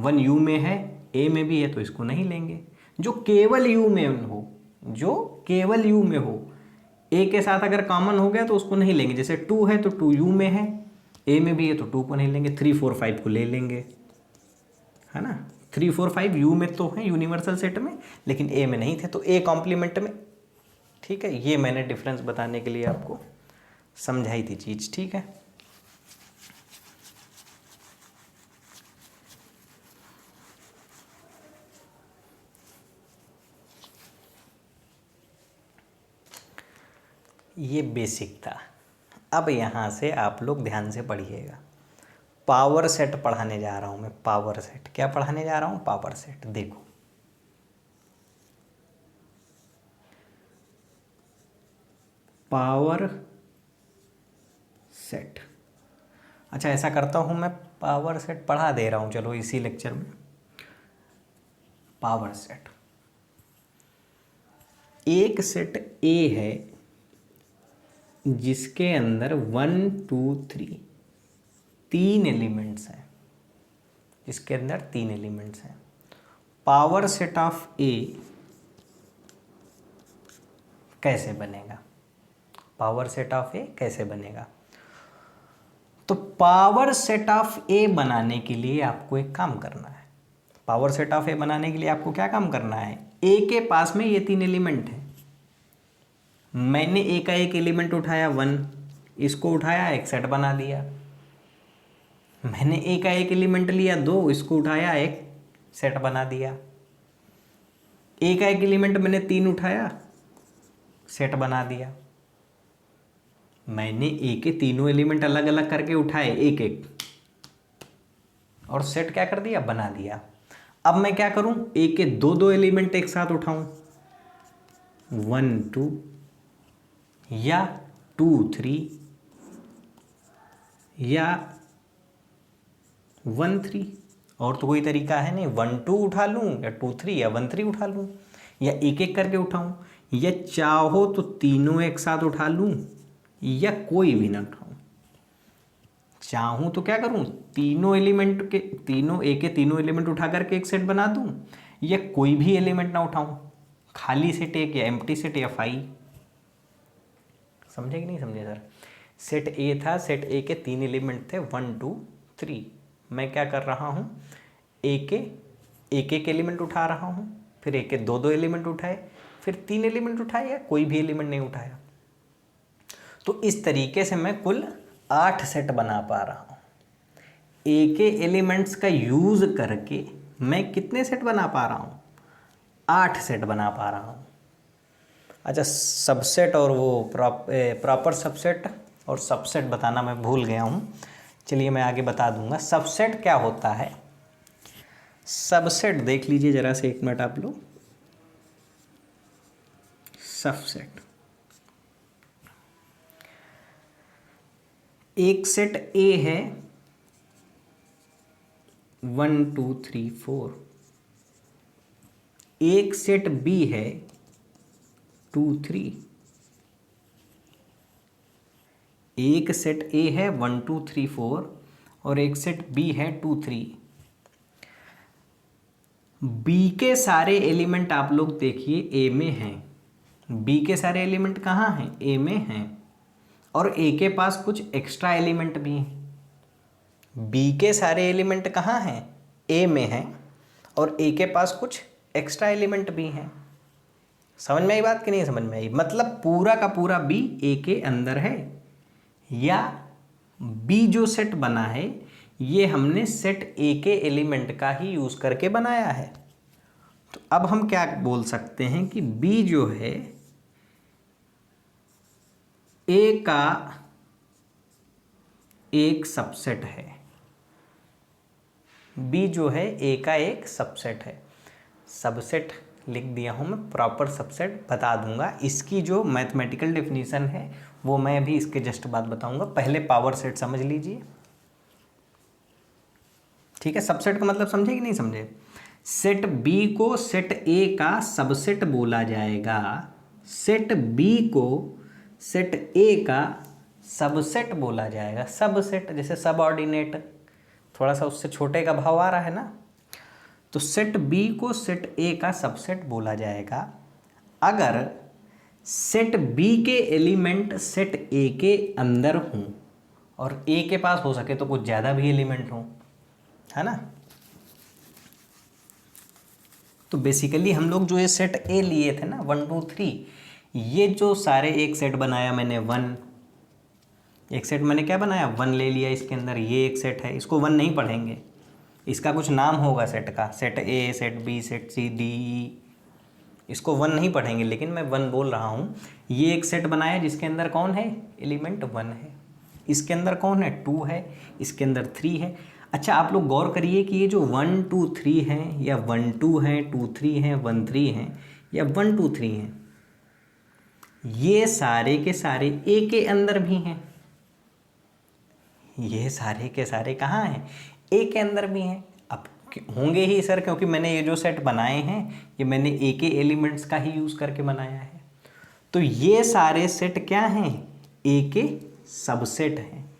1 you में है, ए में भी है, तो इसको नहीं लेंगे। जो केवल यू में हो, जो केवल यू में हो, ए के साथ अगर कॉमन हो गया तो उसको नहीं लेंगे। जैसे 2 है तो 2 यू में है, ए में भी है तो 2 को नहीं लेंगे, 3 4 5 को ले लेंगे, है ना। 3 4 5 यू में तो है यूनिवर्सल सेट में, लेकिन ए में नहीं थे, तो ए कॉम्प्लीमेंट में। ठीक है, ये मैंने डिफरेंस बताने के लिए आपको समझाई थी चीज़। ठीक है, ये बेसिक था। अब यहाँ से आप लोग ध्यान से पढ़िएगा। पावर सेट पढ़ाने जा रहा हूँ मैं, पावर सेट। क्या पढ़ाने जा रहा हूँ? Power set. देखो, पावर सेट। अच्छा, ऐसा करता हूँ मैं, पावर सेट पढ़ा दे रहा हूँ, चलो इसी लेक्चर में। पावर सेट, एक सेट ए है जिसके अंदर 1 2 3 3 एलिमेंट्स हैं, जिसके अंदर 3 एलिमेंट्स हैं। पावर सेट ऑफ ए कैसे बनेगा? पावर सेट ऑफ ए कैसे बनेगा? तो पावर सेट ऑफ ए बनाने के लिए आपको एक काम करना है। पावर सेट ऑफ ए बनाने के लिए आपको क्या काम करना है? ए के पास में ये 3 एलिमेंट है। मैंने ए का एक एलिमेंट उठाया 1, इसको उठाया, एक सेट बना दिया। मैंने ए का एक एलिमेंट लिया 2, इसको उठाया, एक सेट बना दिया। ए का एक एलिमेंट मैंने 3 उठाया, सेट बना दिया। मैंने ए के तीनों एलिमेंट अलग अलग करके उठाए, एक एक, और सेट क्या कर दिया? बना दिया। अब मैं क्या करूं? ए के 2 एलिमेंट एक साथ उठाऊं, 1 2 या 2 3 या 1 3। और तो कोई तरीका है नहीं। 1 2 उठा लूं या 2 3 या 1 3 उठा लूं, या एक एक करके उठाऊं, या चाहो तो तीनों एक साथ उठा लूं, या कोई भी ना उठाऊं। चाहूं तो क्या करूं? तीनों एलिमेंट के तीनों ए के तीनों एलिमेंट उठा करके एक सेट बना दूं, या कोई भी एलिमेंट ना उठाऊं, खाली सेट एक या एम्प्टी सेट या फाई। समझे कि नहीं समझे सर? सेट ए था, सेट ए के 3 एलिमेंट थे, 1 2 3। मैं क्या कर रहा हूँ? ए के एक एक एलिमेंट उठा रहा हूँ, फिर ए के 2 एलिमेंट उठाए, फिर 3 एलिमेंट उठाए, या कोई भी एलिमेंट नहीं उठाया। तो इस तरीके से मैं कुल 8 सेट बना पा रहा हूँ। ए के एलिमेंट्स का यूज़ करके मैं कितने सेट बना पा रहा हूँ? 8 सेट बना पा रहा हूँ। अच्छा, सबसेट और वो प्रॉपर सबसेट और सबसेट बताना मैं भूल गया हूँ, चलिए मैं आगे बता दूंगा। सबसेट क्या होता है? सबसेट देख लीजिए ज़रा से, एक मिनट आप लोग। सबसेट, एक सेट ए है 1 2 3 4, एक सेट बी है 2 3, एक सेट ए है 1 2 3 4 और एक सेट बी है 2 3। बी के सारे एलिमेंट आप लोग देखिए ए में हैं। बी के सारे एलिमेंट कहाँ हैं? ए में हैं। और ए के पास कुछ एक्स्ट्रा एलिमेंट भी हैं। बी के सारे एलिमेंट कहाँ हैं? ए में हैं, और ए के पास कुछ एक्स्ट्रा एलिमेंट भी हैं। समझ में आई बात कि नहीं समझ में आई? मतलब पूरा का पूरा बी ए के अंदर है, या बी जो सेट बना है ये हमने सेट ए के एलिमेंट का ही यूज़ करके बनाया है। तो अब हम क्या बोल सकते हैं कि बी जो है ए का एक सबसेट है। बी जो है ए का एक सबसेट है। सबसेट लिख दिया हूँ मैं, प्रॉपर सबसेट बता दूंगा। इसकी जो मैथमेटिकल डेफिनेशन है वो मैं अभी इसके जस्ट बाद बताऊंगा। पहले पावर सेट समझ लीजिए, ठीक है? सबसेट का मतलब समझे कि नहीं समझे? सेट बी को सेट ए का सबसेट बोला जाएगा, सेट बी को सेट ए का सबसेट बोला जाएगा। सबसेट जैसे सबऑर्डिनेट, थोड़ा सा उससे छोटे का भाव आ रहा है ना, तो सेट बी को सेट ए का सबसेट बोला जाएगा अगर सेट बी के एलिमेंट सेट ए के अंदर हों और ए के पास हो सके तो कुछ ज़्यादा भी एलिमेंट हों, है ना। तो बेसिकली हम लोग जो ये सेट ए लिए थे ना 1 2 3, ये जो सारे एक सेट बनाया मैंने 1, एक सेट मैंने क्या बनाया 1 ले लिया इसके अंदर, ये एक सेट है, इसको 1 नहीं पढ़ेंगे, इसका कुछ नाम होगा सेट का, set A, set B, set C, D E, इसको 1 नहीं पढ़ेंगे, लेकिन मैं 1 बोल रहा हूँ। ये एक सेट बनाया जिसके अंदर कौन है, एलिमेंट 1 है, इसके अंदर कौन है 2 है, इसके अंदर 3 है। अच्छा आप लोग गौर करिए कि ये जो 1 2 3 हैं या 1 2 हैं 2 3 हैं 1 3 हैं या 1 2 3 हैं, ये सारे के सारे ए के अंदर भी हैं, ये सारे के सारे कहाँ हैं, ए के अंदर भी हैं। अब होंगे ही सर, क्योंकि मैंने ये जो सेट बनाए हैं ये मैंने ए के एलिमेंट्स का ही यूज़ करके बनाया है। तो ये सारे सेट क्या हैं, ए के सबसेट हैं।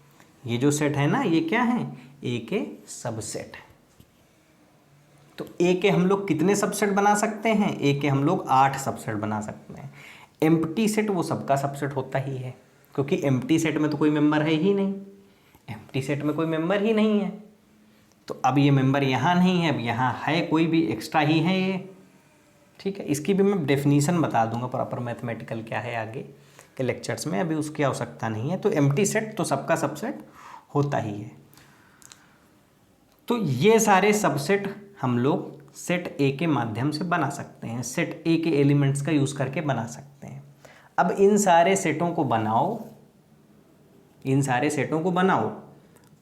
ये जो सेट है ना ये क्या है, ए के सबसेट है। तो ए के हम लोग कितने सबसेट बना सकते हैं, ए के हम लोग 8 सबसेट बना सकते हैं। एम्प्टी सेट वो सबका सबसेट होता ही है, क्योंकि एम्प्टी सेट में तो कोई मेंबर है ही नहीं, एम्प्टी सेट में कोई मेंबर ही नहीं है। तो अब ये मेंबर यहाँ नहीं है, अब यहाँ है कोई भी एक्स्ट्रा ही है ये, ठीक है। इसकी भी मैं डेफिनीशन बता दूंगा प्रॉपर मैथमेटिकल क्या है आगे के लेक्चर्स में, अभी उसकी आवश्यकता नहीं है। तो एम्प्टी सेट तो सबका सबसेट होता ही है। तो ये सारे सबसेट हम लोग सेट ए के माध्यम से बना सकते हैं, सेट ए के एलिमेंट्स का यूज़ करके बना सकते हैं। अब इन सारे सेटों को बनाओ, इन सारे सेटों को बनाओ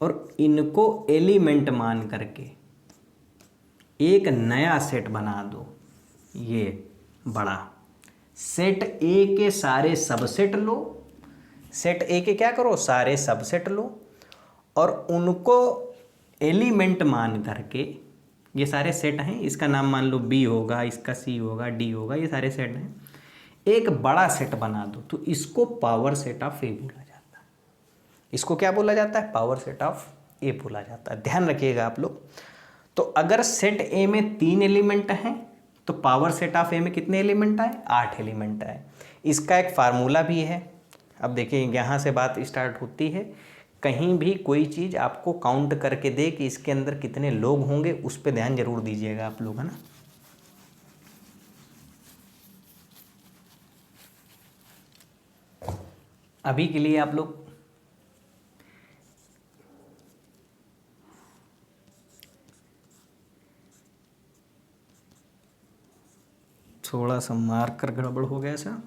और इनको एलिमेंट मान करके एक नया सेट बना दो। ये बड़ा सेट ए के सारे सबसेट लो, सेट ए के क्या करो, सारे सबसेट लो और उनको एलिमेंट मान करके, ये सारे सेट हैं, इसका नाम मान लो बी होगा, इसका सी होगा, डी होगा, ये सारे सेट हैं, एक बड़ा सेट बना दो। तो इसको पावर सेट ऑफ ए बोला जाता है। इसको क्या बोला जाता है, पावर सेट ऑफ ए बोला जाता है। ध्यान रखिएगा आप लोग। तो अगर सेट ए में 3 एलिमेंट हैं तो पावर सेट ऑफ ए में कितने एलिमेंट आए, 8 एलिमेंट आए। इसका एक फार्मूला भी है। अब देखिए यहाँ से बात स्टार्ट होती है, कहीं भी कोई चीज़ आपको काउंट करके दे कि इसके अंदर कितने लोग होंगे, उस पर ध्यान जरूर दीजिएगा आप लोग, है ना। अभी के लिए आप लोग थोड़ा सा मार्कर गड़बड़ हो गया सा,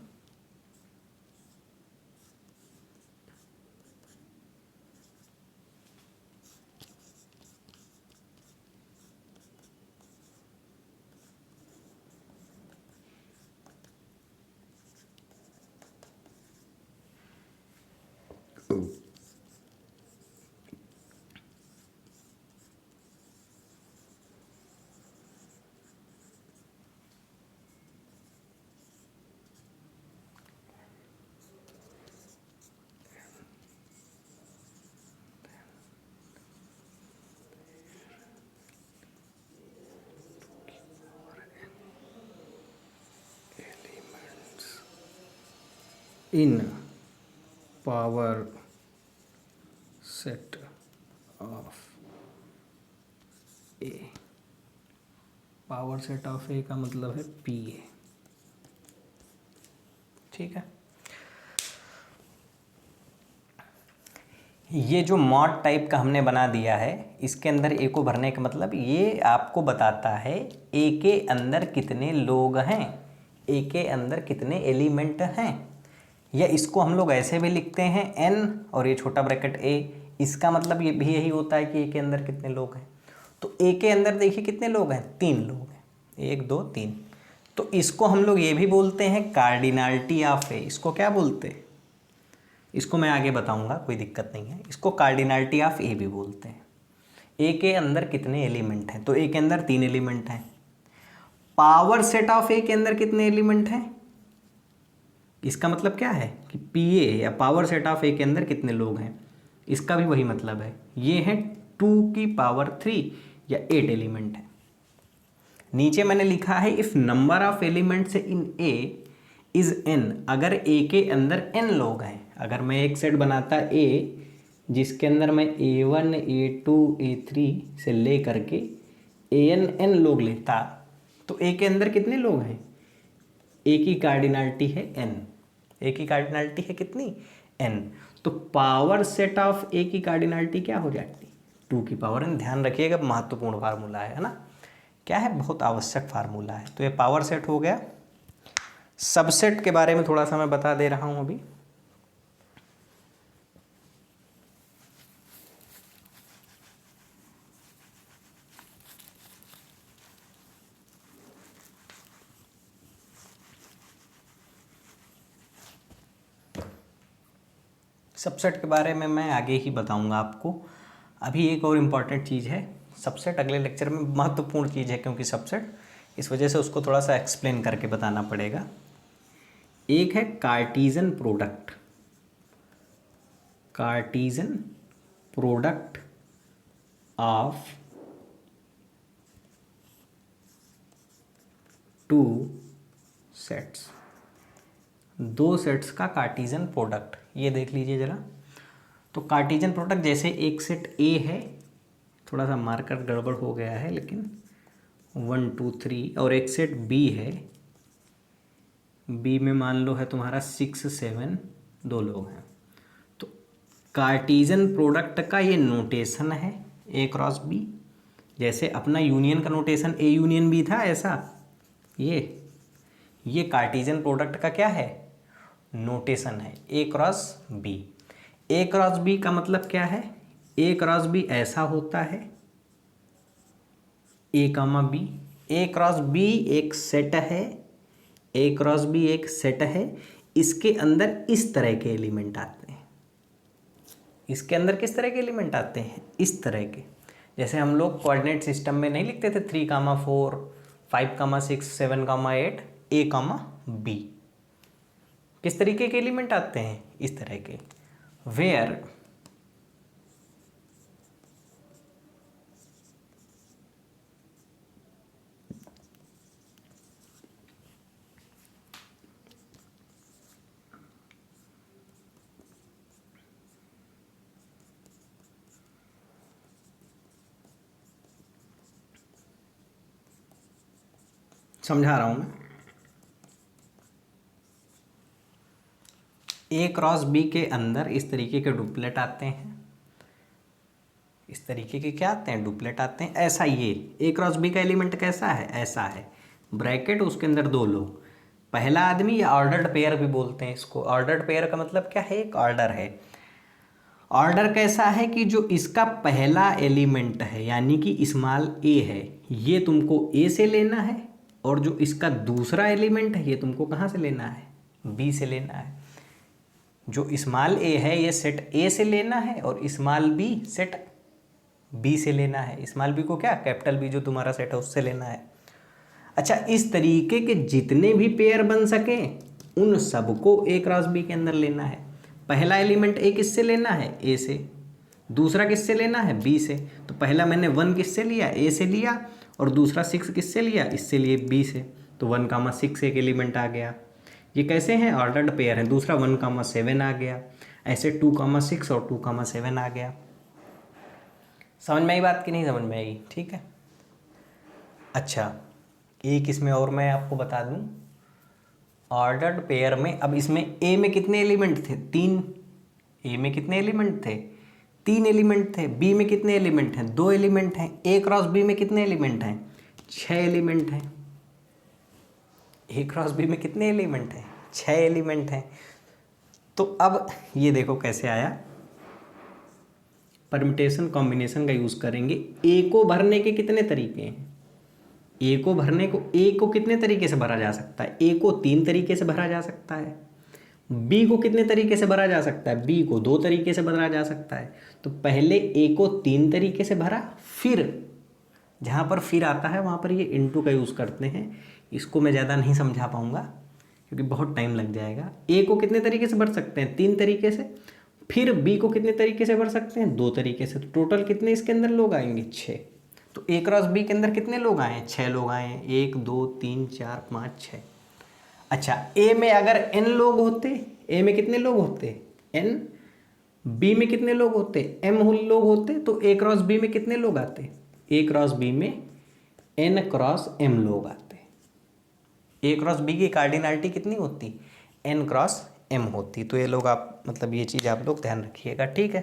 in power set of A, power set of A का मतलब है पी ए, ठीक है। ये जो मॉड टाइप का हमने बना दिया है, इसके अंदर ए को भरने का मतलब ये आपको बताता है ए के अंदर कितने लोग हैं, ए के अंदर कितने एलिमेंट हैं। या इसको हम लोग ऐसे भी लिखते हैं n और ये छोटा ब्रैकेट a, इसका मतलब ये भी यही होता है कि ए के अंदर कितने लोग हैं। तो ए के अंदर देखिए कितने लोग हैं, 3 लोग हैं, 1 2 3। तो इसको हम लोग ये भी बोलते हैं कार्डिनलिटी ऑफ ए। इसको क्या बोलते हैं, इसको मैं आगे बताऊंगा, कोई दिक्कत नहीं है। इसको कार्डिनलिटी ऑफ ए भी बोलते हैं। ए के अंदर कितने एलिमेंट हैं, तो ए के अंदर 3 एलिमेंट हैं। पावर सेट ऑफ ए के अंदर कितने एलिमेंट हैं, इसका मतलब क्या है कि पी ए या पावर सेट ऑफ ए के अंदर कितने लोग हैं, इसका भी वही मतलब है। ये है 2 की पावर 3 या 8 एलिमेंट है। नीचे मैंने लिखा है if number of elements in A is an, अगर ए के अंदर एन लोग हैं। अगर मैं एक सेट बनाता ए जिसके अंदर मैं A1 A2 A3 से ले करके एन लोग लेता, तो ए के अंदर कितने लोग हैं? ए की कार्डिनलिटी है एन। ए की कार्डिनलिटी है कितनी? एन। तो पावर सेट ऑफ ए की कार्डिनलिटी क्या हो जाती? 2 की पावर एन। ध्यान रखिएगा, महत्वपूर्ण फार्मूला है ना, क्या है, बहुत आवश्यक फार्मूला है। तो ये पावर सेट हो गया। सबसेट के बारे में थोड़ा सा मैं बता दे रहा हूँ अभी। सबसेट के बारे में मैं आगे ही बताऊंगा आपको। अभी एक और इम्पॉर्टेंट चीज़ है, सबसेट अगले लेक्चर में महत्वपूर्ण चीज़ है, क्योंकि सबसेट, इस वजह से उसको थोड़ा सा एक्सप्लेन करके बताना पड़ेगा। एक है Cartesian product. Cartesian product of two sets, दो सेट्स का कार्टीजन प्रोडक्ट, ये देख लीजिए ज़रा। तो कार्टीजन प्रोडक्ट, जैसे एक सेट ए है, थोड़ा सा मार्कर गड़बड़ हो गया है लेकिन 1 2 3, और एक सेट बी है, बी में मान लो है तुम्हारा 6 7, दो लोग हैं। तो कार्टीजन प्रोडक्ट का ये नोटेशन है ए क्रॉस बी, जैसे अपना यूनियन का नोटेशन ए यूनियन बी था, ऐसा ये कार्टीजन प्रोडक्ट का क्या है? नोटेशन है ए क्रॉस बी। ए क्रॉस बी का मतलब क्या है? ए क्रॉस बी ऐसा होता है, ए कामा बी। ए क्रॉस बी एक सेट है, ए क्रॉस बी एक सेट है, इसके अंदर इस तरह के एलिमेंट आते हैं। इसके अंदर किस तरह के एलिमेंट आते हैं? इस तरह के। जैसे हम लोग कोऑर्डिनेट सिस्टम में नहीं लिखते थे 3,4 5,6 7,8 ए कामा बी, किस तरीके के एलिमेंट आते हैं? इस तरह के। वेयर समझा रहा हूं मैं। ए क्रॉस बी के अंदर इस तरीके के डुप्लेट आते हैं, इस तरीके के क्या आते हैं? डुप्लेट आते हैं। ऐसा ये ए क्रॉस बी का एलिमेंट कैसा है? ऐसा है, ब्रैकेट, उसके अंदर दो लोग, पहला आदमी, या ऑर्डर्ड पेयर भी बोलते हैं इसको। ऑर्डर्ड पेयर का मतलब क्या है? एक ऑर्डर है। ऑर्डर कैसा है कि जो इसका पहला एलिमेंट है, यानी कि स्मॉल ए है, ये तुमको ए से लेना है, और जो इसका दूसरा एलिमेंट है ये तुमको कहाँ से लेना है? बी से लेना है। जो स्मॉल ए है ये सेट ए से लेना है, और स्मॉल बी सेट बी से लेना है। स्मॉल बी को क्या? कैपिटल बी जो तुम्हारा सेट है उससे लेना है। अच्छा, इस तरीके के जितने भी पेयर बन सकें उन सबको ए क्रॉस बी के अंदर लेना है। पहला एलिमेंट ए किससे लेना है? ए से। दूसरा किससे लेना है? बी से। तो पहला मैंने 1 किससे लिया? ए से लिया, और दूसरा 6 किससे लिया? इससे लिए बी से। तो 1,6 एक एलिमेंट आ गया। ये कैसे हैं? ऑर्डर्ड पेयर है। दूसरा 1,7 आ गया, ऐसे 2,6 और 2,7 आ गया। समझ में आई बात कि नहीं समझ में आई? ठीक है। अच्छा, एक इसमें और मैं आपको बता दूं, ऑर्डर्ड पेयर में, अब इसमें ए में कितने एलिमेंट थे? 3। ए में कितने एलिमेंट थे? 3 एलिमेंट थे। बी में कितने एलिमेंट हैं? 2 एलिमेंट हैं। ए क्रॉस बी में कितने एलिमेंट हैं? 6 एलिमेंट हैं। ए क्रॉस बी में कितने एलिमेंट हैं? 6 एलिमेंट हैं। तो अब ये देखो कैसे आया, परम्यूटेशन कॉम्बिनेशन का यूज़ करेंगे। ए को भरने के कितने तरीके हैं? ए को भरने को, ए को कितने तरीके से भरा जा सकता है? ए को 3 तरीके से भरा जा सकता है। बी को कितने तरीके से भरा जा सकता है? बी को 2 तरीके से भरा जा सकता है। तो पहले ए को 3 तरीके से भरा, फिर जहाँ पर फिर आता है वहाँ पर ये इनटू का यूज़ करते हैं। इसको मैं ज़्यादा नहीं समझा पाऊँगा क्योंकि बहुत टाइम लग जाएगा। ए को कितने तरीके से भर सकते हैं? 3 तरीके से। फिर बी को कितने तरीके से भर सकते हैं? 2 तरीके से। तो टोटल कितने इसके अंदर लोग आएंगे? 6। तो ए क्रॉस बी के अंदर कितने लोग आए हैं? 6 लोग आए हैं। 1 2 3 4 5 6। अच्छा, ए में अगर n लोग होते, ए में कितने लोग होते? n। बी में कितने लोग होते? m लोग होते। तो ए क्रॉस बी में कितने लोग आते? ए क्रॉस बी में n क्रॉस m लोग आते। ए क्रॉस बी की कार्डिनलिटी कितनी होती? n क्रॉस m होती। तो ये लोग आप मतलब ये चीज़ आप लोग ध्यान रखिएगा, ठीक है।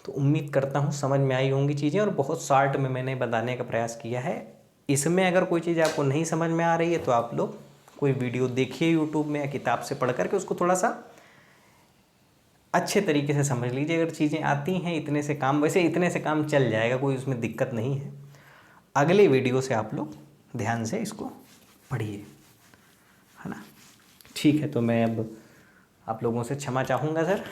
तो उम्मीद करता हूँ समझ में आई होंगी चीज़ें, और बहुत शॉर्ट में मैंने बताने का प्रयास किया है। इसमें अगर कोई चीज़ आपको नहीं समझ में आ रही है तो आप लोग कोई वीडियो देखिए यूट्यूब में या किताब से पढ़ करके उसको थोड़ा सा अच्छे तरीके से समझ लीजिए। अगर चीज़ें आती हैं इतने से काम, वैसे इतने से काम चल जाएगा, कोई उसमें दिक्कत नहीं है। अगले वीडियो से आप लोग ध्यान से इसको पढ़िए, है ना। ठीक है, तो मैं अब आप लोगों से क्षमा चाहूँगा सर।